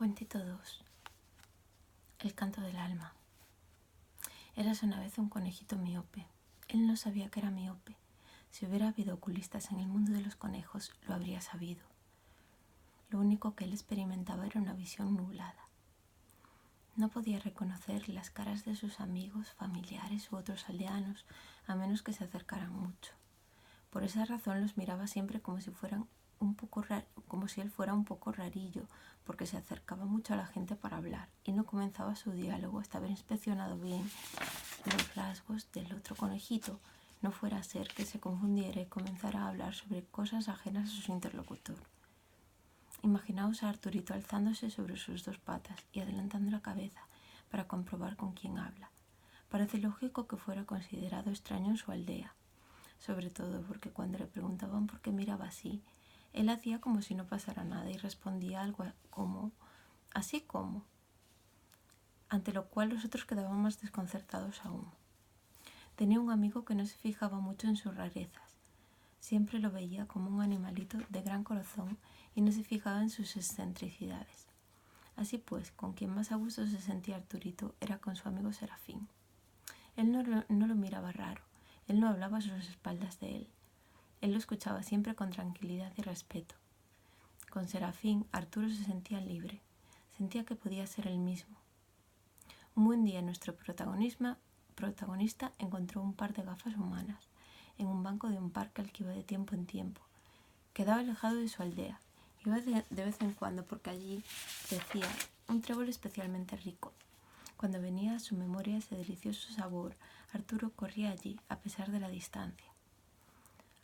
Cuentito 2. El canto del alma. Érase una vez un conejito miope. Él no sabía que era miope. Si hubiera habido oculistas en el mundo de los conejos, lo habría sabido. Lo único que él experimentaba era una visión nublada. No podía reconocer las caras de sus amigos, familiares u otros aldeanos, a menos que se acercaran mucho. Por esa razón los miraba siempre como si él fuera un poco rarillo, porque se acercaba mucho a la gente para hablar y no comenzaba su diálogo hasta haber inspeccionado bien los rasgos del otro conejito, no fuera a ser que se confundiera y comenzara a hablar sobre cosas ajenas a su interlocutor. Imaginaos a Arturito alzándose sobre sus dos patas y adelantando la cabeza para comprobar con quién habla. Parece lógico que fuera considerado extraño en su aldea, sobre todo porque cuando le preguntaban por qué miraba así, él hacía como si no pasara nada y respondía algo como «así como», ante lo cual los otros quedaban más desconcertados aún. Tenía un amigo que no se fijaba mucho en sus rarezas. Siempre lo veía como un animalito de gran corazón y no se fijaba en sus excentricidades. Así pues, con quien más a gusto se sentía Arturito era con su amigo Serafín. Él no lo miraba raro, él no hablaba a sus espaldas de él. Él lo escuchaba siempre con tranquilidad y respeto. Con Serafín, Arturo se sentía libre, sentía que podía ser él mismo. Un buen día nuestro protagonista encontró un par de gafas humanas en un banco de un parque al que iba de tiempo en tiempo. Quedaba alejado de su aldea. Iba de vez en cuando porque allí decía un trébol especialmente rico. Cuando venía a su memoria ese delicioso sabor, Arturo corría allí a pesar de la distancia.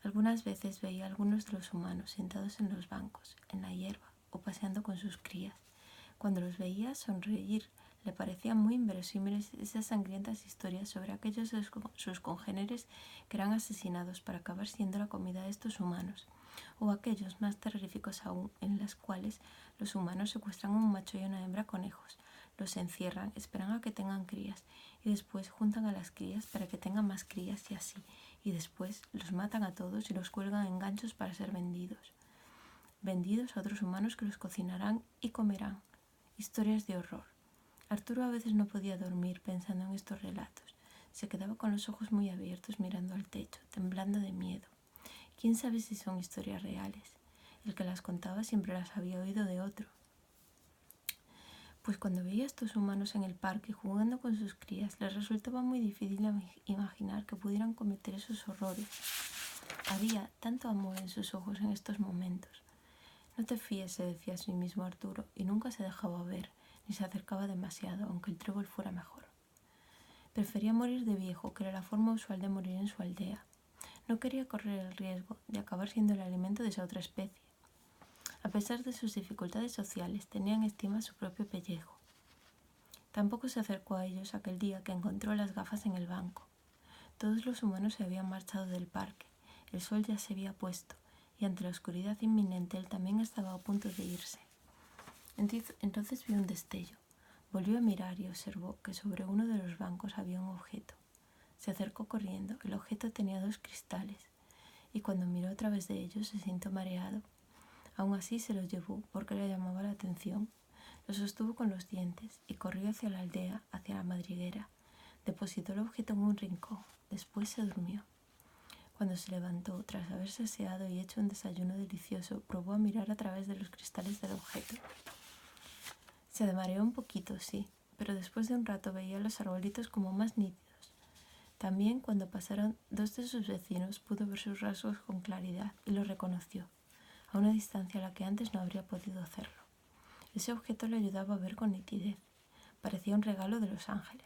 Algunas veces veía a algunos de los humanos sentados en los bancos, en la hierba o paseando con sus crías. Cuando los veía sonreír, le parecían muy inverosímiles esas sangrientas historias sobre aquellos de sus congéneres que eran asesinados para acabar siendo la comida de estos humanos, o aquellos más terroríficos aún, en las cuales los humanos secuestran a un macho y una hembra conejos, los encierran, esperan a que tengan crías y después juntan a las crías para que tengan más crías y así, y después los matan a todos y los cuelgan en ganchos para ser vendidos a otros humanos que los cocinarán y comerán. Historias de horror. Arturo a veces no podía dormir pensando en estos relatos. Se quedaba con los ojos muy abiertos mirando al techo, temblando de miedo. ¿Quién sabe si son historias reales? El que las contaba siempre las había oído de otro. Pues cuando veía a estos humanos en el parque jugando con sus crías, les resultaba muy difícil imaginar que pudieran cometer esos horrores. Había tanto amor en sus ojos en estos momentos. No te fíes, se decía a sí mismo Arturo, y nunca se dejaba ver, ni se acercaba demasiado, aunque el trébol fuera mejor. Prefería morir de viejo, que era la forma usual de morir en su aldea. No quería correr el riesgo de acabar siendo el alimento de esa otra especie. A pesar de sus dificultades sociales, tenía en estima su propio pellejo. Tampoco se acercó a ellos aquel día que encontró las gafas en el banco. Todos los humanos se habían marchado del parque, el sol ya se había puesto, y ante la oscuridad inminente él también estaba a punto de irse. Entonces vio un destello. Volvió a mirar y observó que sobre uno de los bancos había un objeto. Se acercó corriendo. El objeto tenía 2 cristales, y cuando miró a través de ellos se sintió mareado. Aún así se los llevó porque le llamaba la atención. Lo sostuvo con los dientes y corrió hacia la aldea, hacia la madriguera. Depositó el objeto en un rincón. Después se durmió. Cuando se levantó, tras haberse aseado y hecho un desayuno delicioso, probó a mirar a través de los cristales del objeto. Se mareó un poquito, sí, pero después de un rato veía los arbolitos como más nítidos. También, cuando pasaron 2 de sus vecinos, pudo ver sus rasgos con claridad y los reconoció, a una distancia a la que antes no habría podido hacerlo. Ese objeto le ayudaba a ver con nitidez. Parecía un regalo de los ángeles.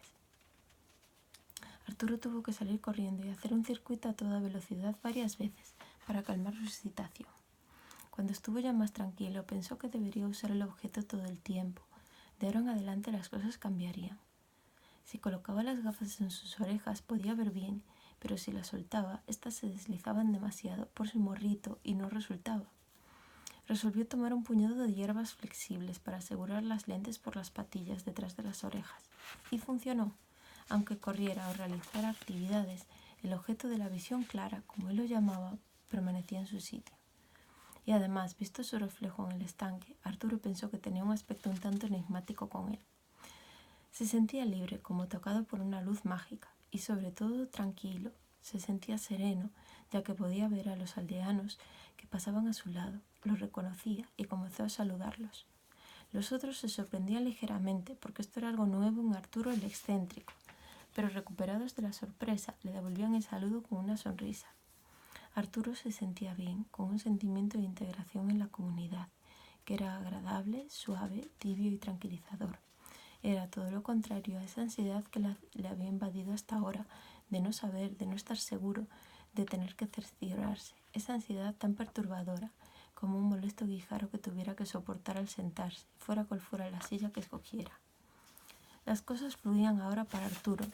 Arturo tuvo que salir corriendo y hacer un circuito a toda velocidad varias veces para calmar su excitación. Cuando estuvo ya más tranquilo, pensó que debería usar el objeto todo el tiempo. De ahora en adelante las cosas cambiarían. Si colocaba las gafas en sus orejas podía ver bien, pero si las soltaba, éstas se deslizaban demasiado por su morrito y no resultaba. Resolvió tomar un puñado de hierbas flexibles para asegurar las lentes por las patillas detrás de las orejas. Y funcionó. Aunque corriera o realizara actividades, el objeto de la visión clara, como él lo llamaba, permanecía en su sitio. Y además, visto su reflejo en el estanque, Arturo pensó que tenía un aspecto un tanto enigmático con él. Se sentía libre, como tocado por una luz mágica, y sobre todo tranquilo. Se sentía sereno, ya que podía ver a los aldeanos que pasaban a su lado, los reconocía y comenzó a saludarlos. Los otros se sorprendían ligeramente, porque esto era algo nuevo en Arturo el excéntrico, pero recuperados de la sorpresa, le devolvían el saludo con una sonrisa. Arturo se sentía bien, con un sentimiento de integración en la comunidad, que era agradable, suave, tibio y tranquilizador. Era todo lo contrario a esa ansiedad que le había invadido hasta ahora, de no saber, de no estar seguro, de tener que cerciorarse. Esa ansiedad tan perturbadora, como un molesto guijarro que tuviera que soportar al sentarse, fuera cual fuera la silla que escogiera. Las cosas fluían ahora para Arturo.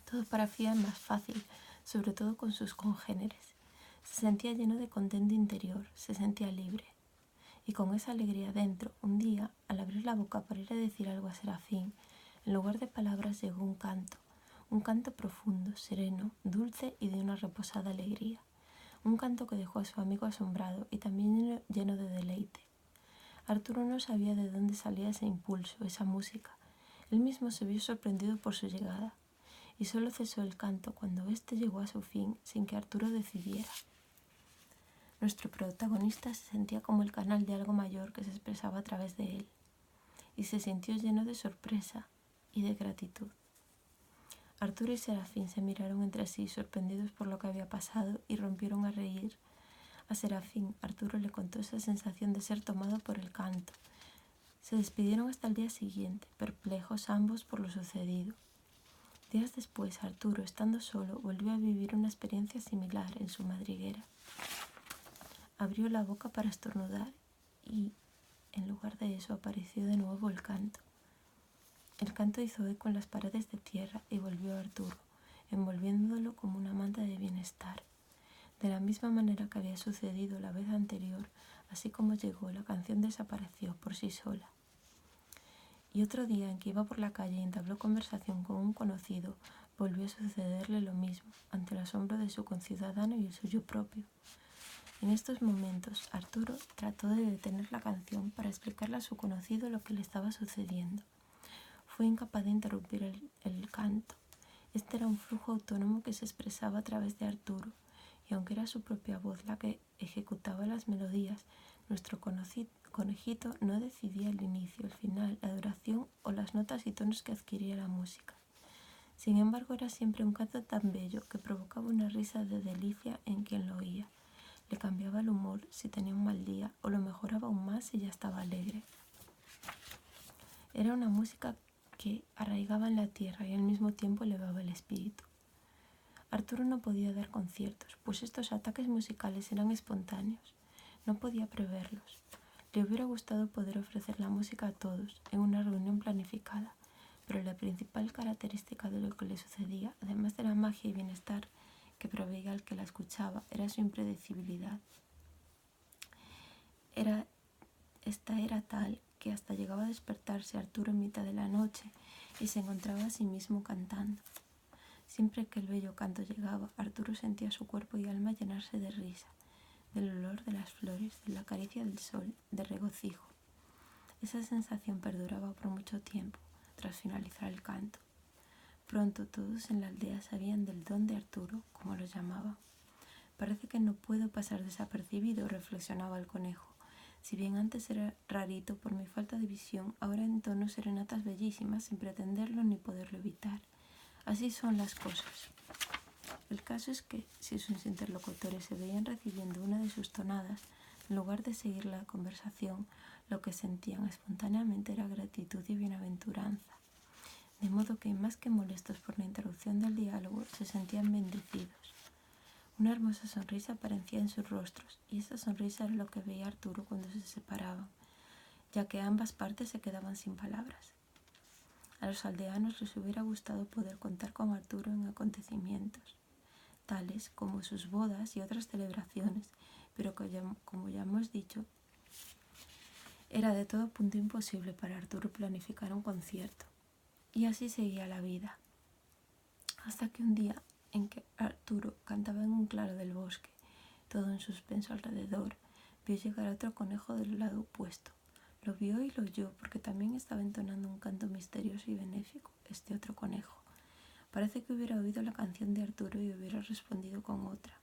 Todo parecía más fácil, sobre todo con sus congéneres. Se sentía lleno de contento interior, se sentía libre. Y con esa alegría dentro, un día, al abrir la boca para ir a decir algo a Serafín, en lugar de palabras llegó un canto profundo, sereno, dulce y de una reposada alegría. Un canto que dejó a su amigo asombrado y también lleno de deleite. Arturo no sabía de dónde salía ese impulso, esa música. Él mismo se vio sorprendido por su llegada, y solo cesó el canto cuando éste llegó a su fin sin que Arturo decidiera. Nuestro protagonista se sentía como el canal de algo mayor que se expresaba a través de él, y se sintió lleno de sorpresa y de gratitud. Arturo y Serafín se miraron entre sí, sorprendidos por lo que había pasado, y rompieron a reír. A Serafín, Arturo le contó esa sensación de ser tomado por el canto. Se despidieron hasta el día siguiente, perplejos ambos por lo sucedido. Días después, Arturo, estando solo, volvió a vivir una experiencia similar en su madriguera. Abrió la boca para estornudar y, en lugar de eso, apareció de nuevo el canto. El canto hizo eco en las paredes de tierra y volvió a Arturo, envolviéndolo como una manta de bienestar. De la misma manera que había sucedido la vez anterior, así como llegó, la canción desapareció por sí sola. Y otro día en que iba por la calle y entabló conversación con un conocido, volvió a sucederle lo mismo, ante el asombro de su conciudadano y el suyo propio. En estos momentos, Arturo trató de detener la canción para explicarle a su conocido lo que le estaba sucediendo. Fue incapaz de interrumpir el canto. Este era un flujo autónomo que se expresaba a través de Arturo, y aunque era su propia voz la que ejecutaba las melodías, nuestro conejito no decidía el inicio, el final, la duración o las notas y tonos que adquiría la música. Sin embargo, era siempre un canto tan bello que provocaba una risa de delicia en quien lo oía. Le cambiaba el humor si tenía un mal día o lo mejoraba aún más si ya estaba alegre. Era una música que arraigaba en la tierra y al mismo tiempo elevaba el espíritu. Arturo no podía dar conciertos, pues estos ataques musicales eran espontáneos. No podía preverlos. Le hubiera gustado poder ofrecer la música a todos en una reunión planificada, pero la principal característica de lo que le sucedía, además de la magia y bienestar que proveía al que la escuchaba, era su impredecibilidad. Esta era tal que hasta llegaba a despertarse Arturo en mitad de la noche y se encontraba a sí mismo cantando. Siempre que el bello canto llegaba, Arturo sentía su cuerpo y alma llenarse de risa, del olor de las flores, de la caricia del sol, de regocijo. Esa sensación perduraba por mucho tiempo, tras finalizar el canto. Pronto todos en la aldea sabían del don de Arturo, como lo llamaban. Parece que no puedo pasar desapercibido, reflexionaba el conejo. Si bien antes era rarito por mi falta de visión, ahora entono serenatas bellísimas sin pretenderlo ni poderlo evitar. Así son las cosas. El caso es que, si sus interlocutores se veían recibiendo una de sus tonadas, en lugar de seguir la conversación, lo que sentían espontáneamente era gratitud y bienaventuranza. De modo que, más que molestos por la interrupción del diálogo, se sentían bendecidos. Una hermosa sonrisa aparecía en sus rostros, y esa sonrisa era lo que veía Arturo cuando se separaban, ya que ambas partes se quedaban sin palabras. A los aldeanos les hubiera gustado poder contar con Arturo en acontecimientos, tales como sus bodas y otras celebraciones, pero como ya hemos dicho, era de todo punto imposible para Arturo planificar un concierto. Y así seguía la vida, hasta que un día en que Arturo cantaba en un claro del bosque, todo en suspenso alrededor, vio llegar a otro conejo del lado opuesto. Lo vio y lo oyó porque también estaba entonando un canto misterioso y benéfico, este otro conejo. Parece que hubiera oído la canción de Arturo y hubiera respondido con otra.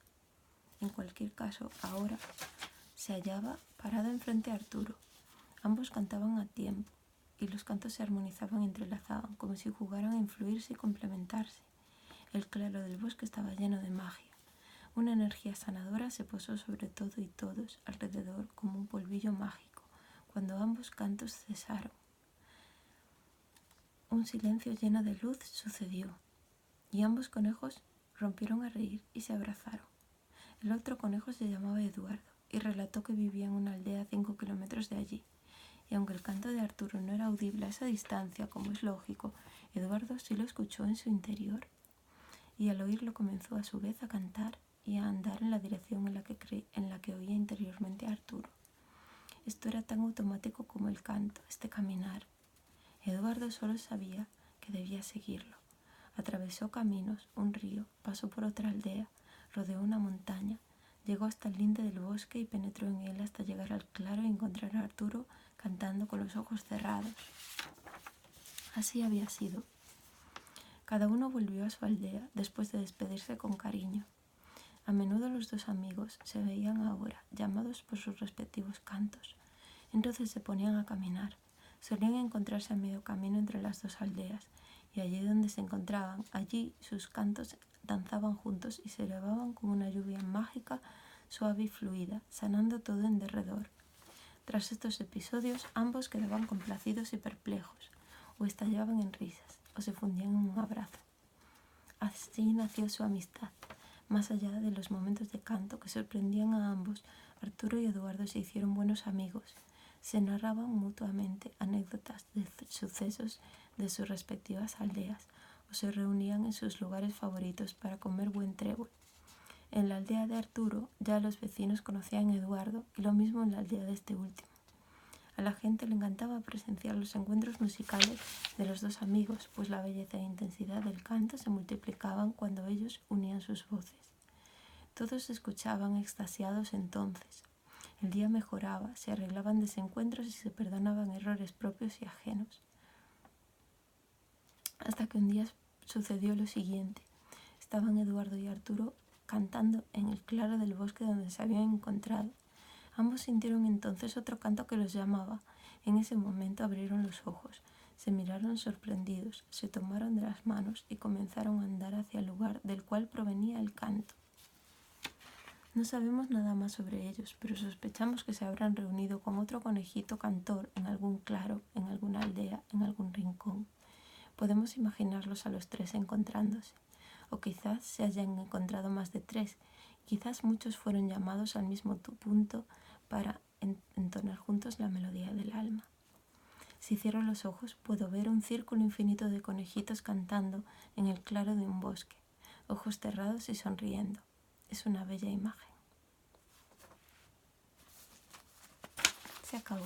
En cualquier caso, ahora se hallaba parado enfrente a Arturo. Ambos cantaban a tiempo, y los cantos se armonizaban y entrelazaban, como si jugaran a influirse y complementarse. El claro del bosque estaba lleno de magia. Una energía sanadora se posó sobre todo y todos alrededor como un polvillo mágico, cuando ambos cantos cesaron. Un silencio lleno de luz sucedió, y ambos conejos rompieron a reír y se abrazaron. El otro conejo se llamaba Eduardo, y relató que vivía en una aldea a 5 kilómetros de allí. Y aunque el canto de Arturo no era audible a esa distancia, como es lógico, Eduardo sí lo escuchó en su interior. Y al oírlo comenzó a su vez a cantar y a andar en la dirección en la que oía interiormente a Arturo. Esto era tan automático como el canto, este caminar. Eduardo solo sabía que debía seguirlo. Atravesó caminos, un río, pasó por otra aldea, rodeó una montaña, llegó hasta el linde del bosque y penetró en él hasta llegar al claro y encontrar a Arturo cantando con los ojos cerrados. Así había sido. Cada uno volvió a su aldea después de despedirse con cariño. A menudo los dos amigos se veían ahora, llamados por sus respectivos cantos. Entonces se ponían a caminar. Solían encontrarse a medio camino entre las dos aldeas, y allí donde se encontraban, allí sus cantos danzaban juntos y se elevaban como una lluvia mágica, suave y fluida, sanando todo en derredor. Tras estos episodios, ambos quedaban complacidos y perplejos, o estallaban en risas, o se fundían en un abrazo. Así nació su amistad. Más allá de los momentos de canto que sorprendían a ambos, Arturo y Eduardo se hicieron buenos amigos. Se narraban mutuamente anécdotas de sucesos de sus respectivas aldeas, o se reunían en sus lugares favoritos para comer buen trébol. En la aldea de Arturo ya los vecinos conocían a Eduardo, y lo mismo en la aldea de este último. A la gente le encantaba presenciar los encuentros musicales de los dos amigos, pues la belleza e intensidad del canto se multiplicaban cuando ellos unían sus voces. Todos escuchaban extasiados entonces. El día mejoraba, se arreglaban desencuentros y se perdonaban errores propios y ajenos. Hasta que un día sucedió lo siguiente. Estaban Eduardo y Arturo cantando en el claro del bosque donde se habían encontrado. Ambos sintieron entonces otro canto que los llamaba. En ese momento abrieron los ojos, se miraron sorprendidos, se tomaron de las manos y comenzaron a andar hacia el lugar del cual provenía el canto. No sabemos nada más sobre ellos, pero sospechamos que se habrán reunido con otro conejito cantor en algún claro, en alguna aldea, en algún rincón. Podemos imaginarlos a los tres encontrándose, o quizás se hayan encontrado más de tres. Quizás muchos fueron llamados al mismo punto para entonar juntos la melodía del alma. Si cierro los ojos puedo ver un círculo infinito de conejitos cantando en el claro de un bosque, ojos cerrados y sonriendo. Es una bella imagen. Se acabó.